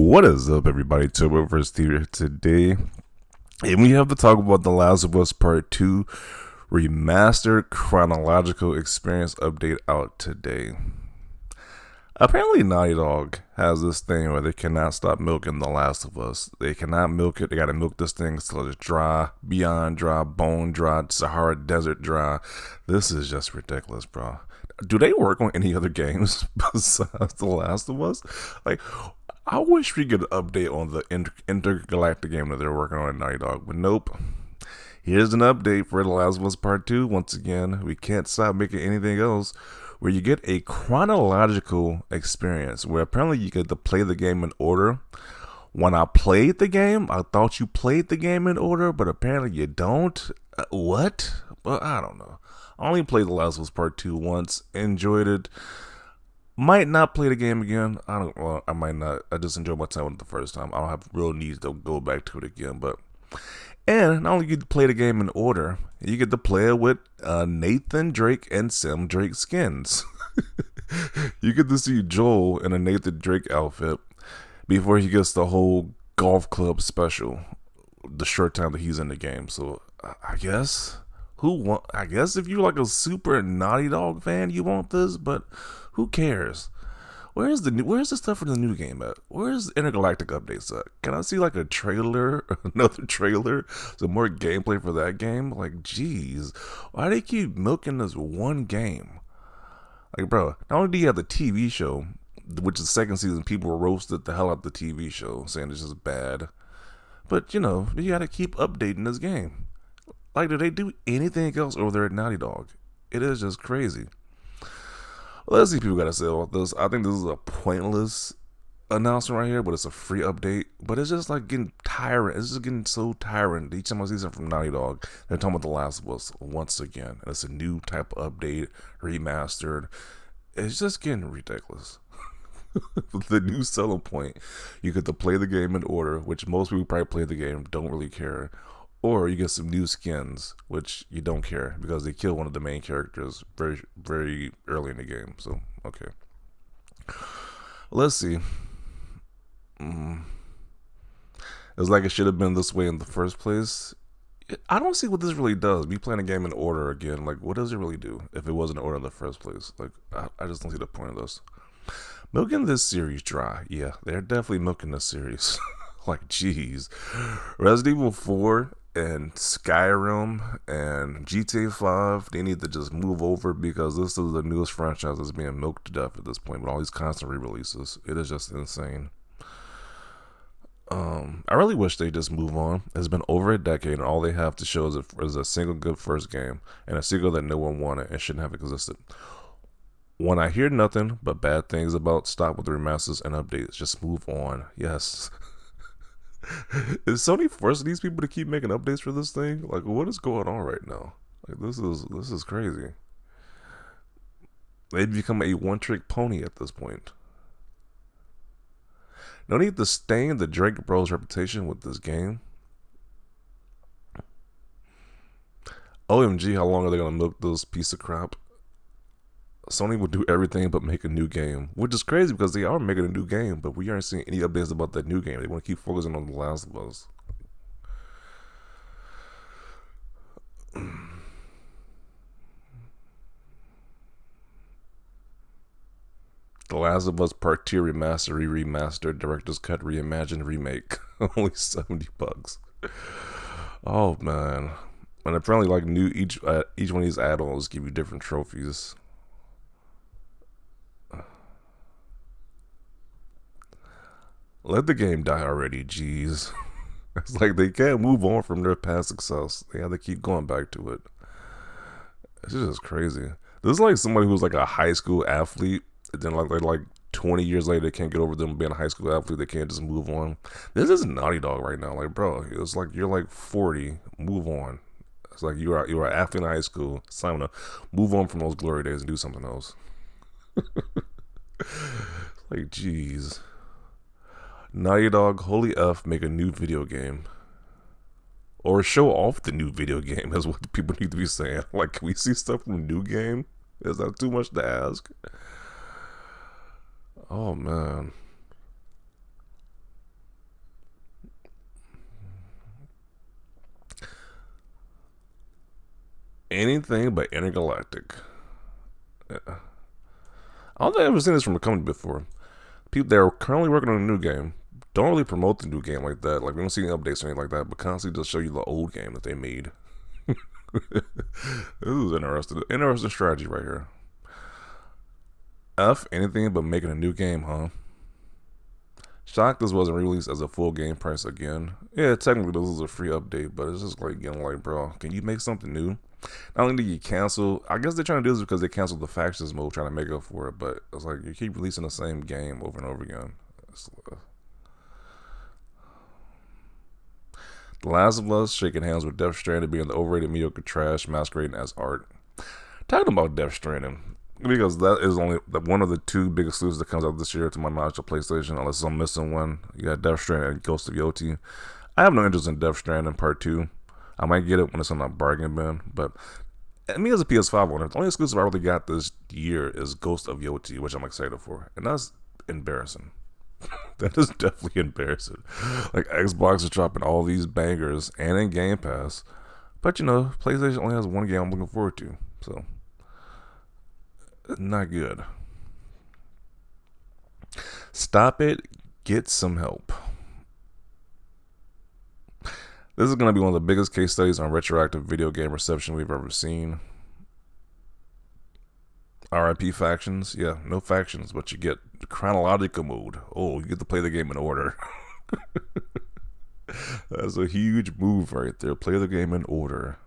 What is up, everybody? Turbo vs. Theater today, and we have to talk about The Last of Us Part 2 Remastered Chronological Experience Update out today. Apparently, Naughty Dog has this thing where they cannot stop milking The Last of Us. They cannot milk it. They gotta milk this thing until it's dry, beyond dry, bone dry, Sahara Desert dry. This is just ridiculous, bro. Do they work on any other games besides The Last of Us? Like, I wish we could update on the intergalactic game that they're working on at Naughty Dog, but nope. Here's an update for The Last of Us Part 2. Once again, we can't stop making anything else, where you get a chronological experience, where apparently you get to play the game in order. When I played the game, I thought you played the game in order, but apparently you don't. What? Well, I don't know. I only played The Last of Us Part 2 once, enjoyed it. Might not play the game again. I might not. I just enjoyed my time with it the first time. I don't have real need to go back to it again. And not only you get to play the game in order, you get to play it with Nathan Drake and Sam Drake skins. You get to see Joel in a Nathan Drake outfit before he gets the whole golf club special, the short time that he's in the game. So I guess if you're like a super Naughty Dog fan, you want this, but who cares? Where's the stuff for the new game at? Where's intergalactic updates at? Can I see like a trailer, another trailer, some more gameplay for that game? Like, geez, why do they keep milking this one game? Like, bro, not only do you have the TV show, which is second season, people roasted the hell out of the TV show, saying it's just bad, but you gotta keep updating this game. Like, do they do anything else over there at Naughty Dog? It is just crazy. Well, let's see what people gotta say about this. I think this is a pointless announcement right here, but it's a free update. But it's just like getting tiring. It's just getting so tiring. Each time I see something from Naughty Dog, they're talking about The Last of Us once again. And it's a new type of update, remastered. It's just getting ridiculous. The new selling point, you get to play the game in order, which most people probably play the game, don't really care. Or you get some new skins, which you don't care because they kill one of the main characters very, very early in the game. So, okay. Let's see. It's like it should have been this way in the first place. I don't see what this really does. Me playing a game in order again, like, what does it really do if it wasn't in order in the first place? Like, I just don't see the point of this. Milking this series dry. Yeah, they're definitely milking this series. Like, geez. Resident Evil 4 and Skyrim and GTA 5, they need to just move over because this is the newest franchise that's being milked to death at this point with all these constant re-releases. It is just insane. I really wish they just move on. It's been over a decade and all they have to show is a single good first game and a sequel that no one wanted and shouldn't have existed. When I hear nothing but bad things about stop with the remasters and updates, just move on. Yes. Is Sony forcing these people to keep making updates for this thing? Like, what is going on right now? Like, this is crazy. They've become a one-trick pony at this point. No need to stain the Drake Bros reputation with this game. OMG, how long are they gonna milk this piece of crap? Sony will do everything but make a new game, which is crazy because they are making a new game, but we aren't seeing any updates about that new game. They want to keep focusing on The Last of Us. The Last of Us Part 2 remastered, director's cut, reimagined, remake. Only $70. Oh man. And apparently like each one of these add-ons give you different trophies. Let the game die already, jeez. It's like they can't move on from their past success. They have to keep going back to it. It's just crazy. This is like somebody who's like a high school athlete, and then like 20 years later, they can't get over them being a high school athlete. They can't just move on. This is Naughty Dog right now. Like, bro, it's like you're like 40. Move on. It's like you're an athlete in high school. It's time to move on from those glory days and do something else. Like, jeez. Naughty Dog, holy F, make a new video game. Or show off the new video game is what people need to be saying. Like, can we see stuff from the new game? Is that too much to ask? Oh, man. Anything but intergalactic. I don't think I've ever seen this from a company before. People that are currently working on a new game don't really promote the new game like that. Like we don't see any updates or anything like that, but constantly just show you the old game that they made. This is interesting. Interesting strategy right here. Anything but making a new game, huh? Shocked this wasn't released as a full game price again. Yeah, technically this is a free update, but it's just like getting like, bro, can you make something new? Not only did you cancel, I guess they're trying to do this because they canceled the factions mode, trying to make up for it. But it's like you keep releasing the same game over and over again. The Last of Us shaking hands with Death Stranding being the overrated mediocre trash masquerading as art. Talking about Death Stranding, because that is only one of the two big exclusives that comes out this year to my knowledge of PlayStation, unless I'm missing one. You got Death Stranding and Ghost of Yoti. I have no interest in Death Stranding Part 2. I might get it when it's on a bargain bin, but me as a PS5 owner, the only exclusive I really got this year is Ghost of Yoti, which I'm excited for, and that's embarrassing. That is definitely embarrassing. Like Xbox is dropping all these bangers and in Game Pass, but PlayStation only has one game I'm looking forward to, so not good. Stop it. Get some help. This is going to be one of the biggest case studies on retroactive video game reception we've ever seen. RIP factions. Yeah, no factions, but you get chronological mode. Oh, you get to play the game in order. That's a huge move right there. Play the game in order.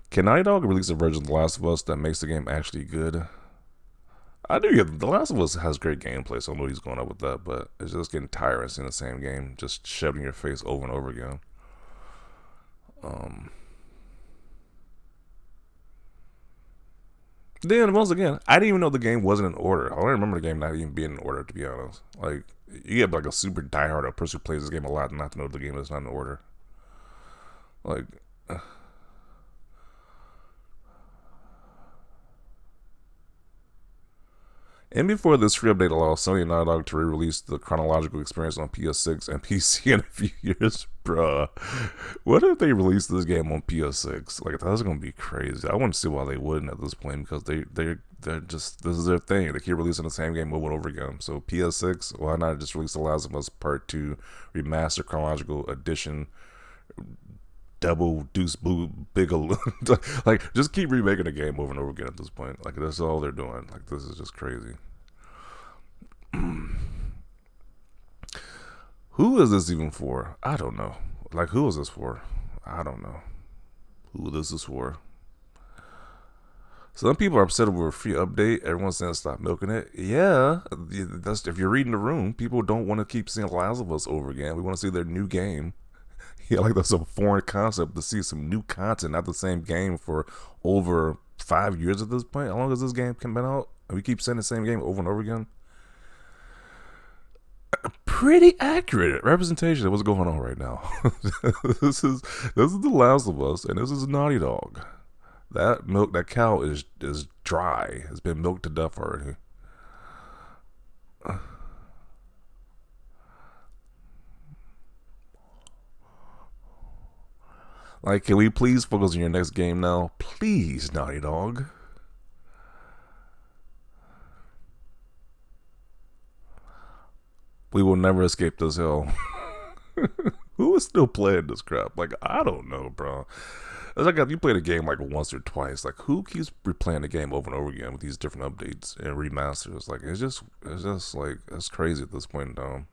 Can Naughty Dog release a version of The Last of Us that makes the game actually good? I do get The Last of Us has great gameplay, so I know he's going up with that, but it's just getting tiring seeing the same game just shoved in your face over and over again. Then once again, I didn't even know the game wasn't in order. I don't remember the game not even being in order, to be honest. Like you get like a super diehard, a person who plays this game a lot, not to know the game is not in order. Like And before this free update allows Sony and Naughty Dog to re-release the chronological experience on PS6 and PC in a few years, bruh. What if they release this game on PS6? Like that's gonna be crazy. I want to see why they wouldn't at this point because they're just this is their thing. They keep releasing the same game over and over again. So PS6, why not just release The Last of Us Part 2 remaster chronological edition? Double deuce boo big like just keep remaking the game over and over again at this point. Like that's all they're doing. Like this is just crazy. Who is this even for? I don't know. Like who is this for? I don't know who this is for. Some people are upset over a free update. Everyone's saying stop milking it. Yeah, that's if you're reading the room. People don't want to keep seeing Last of Us over again. We want to see their new game. Yeah, like that's a foreign concept to see some new content, not the same game for over 5 years at this point. How long has this game been out? And we keep saying the same game over and over again. Pretty accurate representation of what's going on right now. This is The Last of Us, and this is Naughty Dog. That cow is dry. It's been milked to death already. Like, can we please focus on your next game now? Please, Naughty Dog. We will never escape this hell. Who is still playing this crap? Like, I don't know, bro. It's like if you played a game like once or twice, like who keeps replaying the game over and over again with these different updates and remasters? Like it's just like it's crazy at this point in time.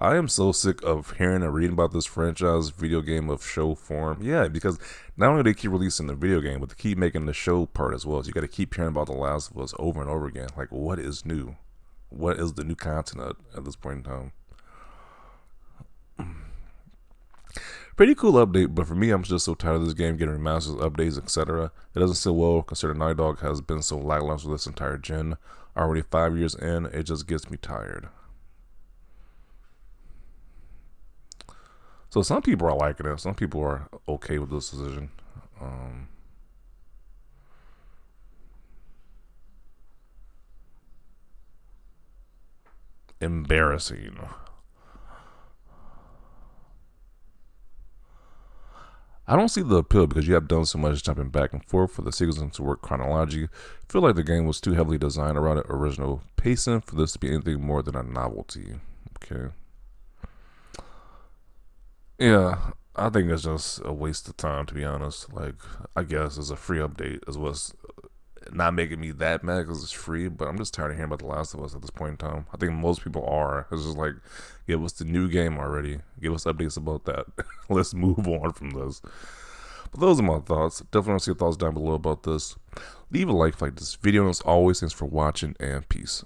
I am so sick of hearing and reading about this franchise video game of show form. Yeah, because not only do they keep releasing the video game, but they keep making the show part as well. So you got to keep hearing about The Last of Us over and over again. Like, what is new? What is the new content at this point in time? Pretty cool update, but for me, I'm just so tired of this game getting remasters, updates, etc. It doesn't sit well considering Night Dog has been so lackluster this entire gen. Already 5 years in, it just gets me tired. So some people are liking it. Some people are okay with this decision. Um, Embarrassing. I don't see the appeal because you have done so much jumping back and forth for the sequence to work chronologically. I feel like the game was too heavily designed around the original pacing for this to be anything more than a novelty. Okay. Yeah, I think it's just a waste of time, to be honest. Like, I guess it's a free update, is what's not making me that mad because it's free, but I'm just tired of hearing about The Last of Us at this point in time. I think most people are. It's just like, give us the new game already. Give us updates about that. Let's move on from this. But those are my thoughts. Definitely want to see your thoughts down below about this. Leave a like this video. And as always, thanks for watching and peace.